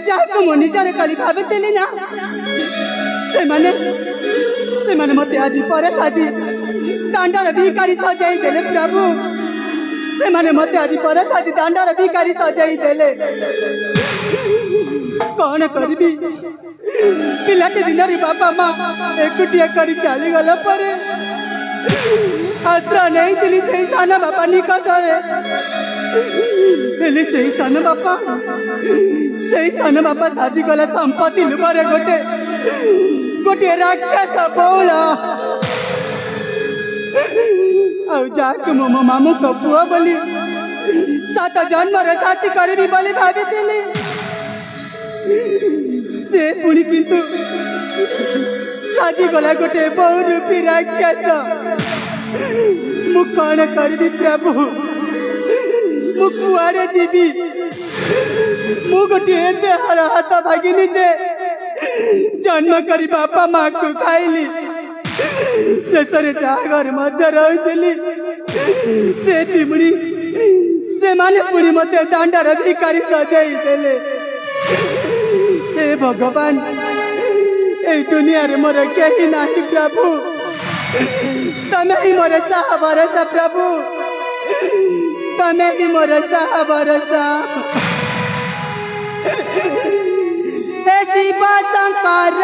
जाको मो निजर करी भाबुतिली ना से माने मते आज पर साजी दांडार भिकारी सजाई देले प्रभु से माने मते आज पर साजी दांडार भिकारी सजाई देले कौन करबी पिलाटे दिन रे बापा माँ एकुटिया करी चली गला परे आश्रय नहीं दिली से साना बापा निकट रे हेले से साना बापा साजी गला संपत्ति लुबरे गोटे गोटे राक्षस बौला आउ जाक मो मामू को पुआ बोली सात जन्म रे साथी करबी बोली भाबितिली से पुणी किंतु साजी गला गोटे बहुरूपी राक्षस मु कौन करबी प्रभु मु कुआरे जीवी मु गोटे एते हाथ भागिनी जे जन्म करी बापा माँ को खाइली शेषरे जागर मध्य रही से पिमुड़ी से माने पुणी मते दांडार भिकारी सजाई देले हे भगवान ए दुनिया रे मोर कहीं नहीं प्रभु तमे ही मोर साहा भरोसा प्रभु तमे ही मोर साहा भरोसा हे शिव शंकर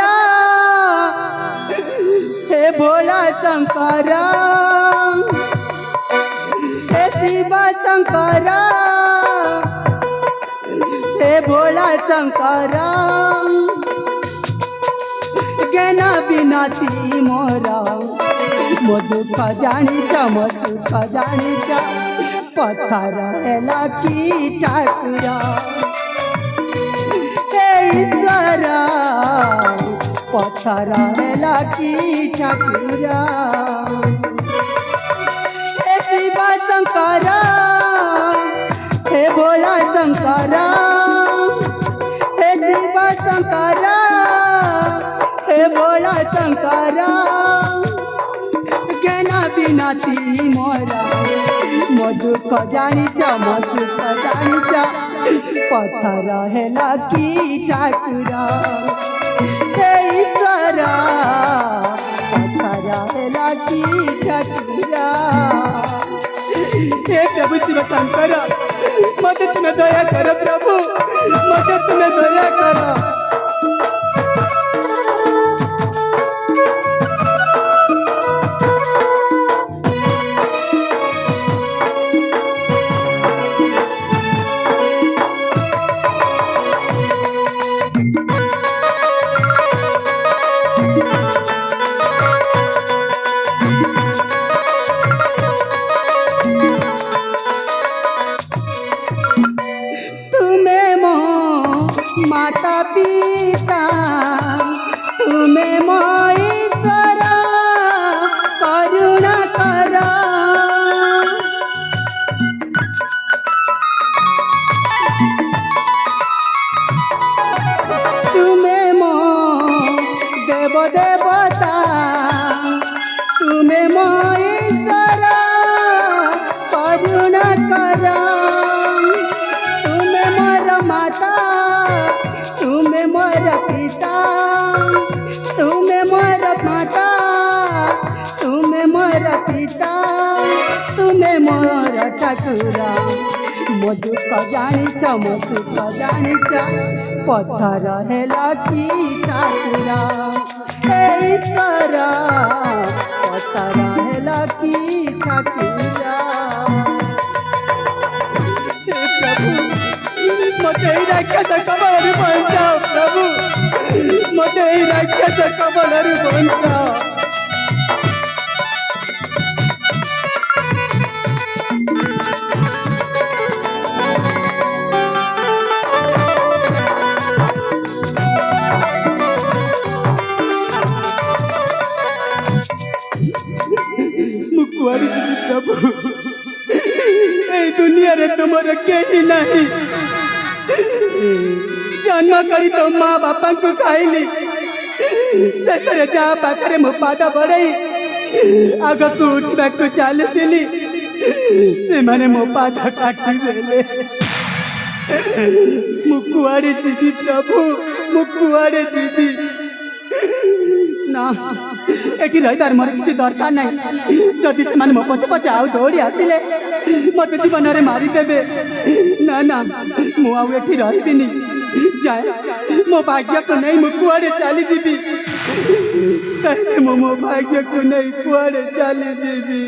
हे भोला शंकर हे शिव शंकर हे भोला शंकर ज्ञान बिना थी मोरा मो दुख जानी मो सुख जानी पत्थर हेला की ठाकुरा ईश्वर पत्थर हेला की ठाकुरा हे शिव शंकर हे भोला शंकर हे शिव शंकर हे भोला शंकर ज्ञान बिना थी मोरा मो दुख जानी मो सुख जानी पत्थर हेला की ठाकुरा हे ईश्वर पत्थर हेला की ठाकुरा हे प्रभु शिव शंकर मते तुम्हें दया करो प्रभु मते तुम्हें दया करो माता पिता तुम्हें मो ईश्वर करुणा कर तुम्हें मो देव देवता तुम्हें मो ईश्वर करुणा कर तुम्हें मोर माता तुम्हें मोर पिता तुम्हें मोर माता तुम्हें मोर पिता तुम्हें मोर ठाकुरा मो दुख जानी मो सुख जानी पत्थर हेला की ठाकुरा हे ईश्वर पत्थर हेला की ठाकुरा मते राक्षस कबल बचाओ प्रभु मते राक्षस कबल बचाओ मुकुआरी जी प्रभु ए दुनिया रे तुमर केही नहीं जन्म करी तो माँ बापा को खाइली शेषरे जा पाखरे मो पाद बढ़ई आग को उठा को चलुली से माने मो पाद काटी देले मु कुआड़े जीवी प्रभु मु कुआड़े जीवी ना एटी रहिबार मोर किछि दरकार नै जदि से मन मो पछे पछे आउ दौड़ी आसिले मते जीवन रे मारी देबे ना ना मु आउ एटी रहिबिनी जाए मो भाग्य को नहीं मु कुआड़े चली जीवी कहले मो भाग्य को नहीं कुआड़े चली जीवी।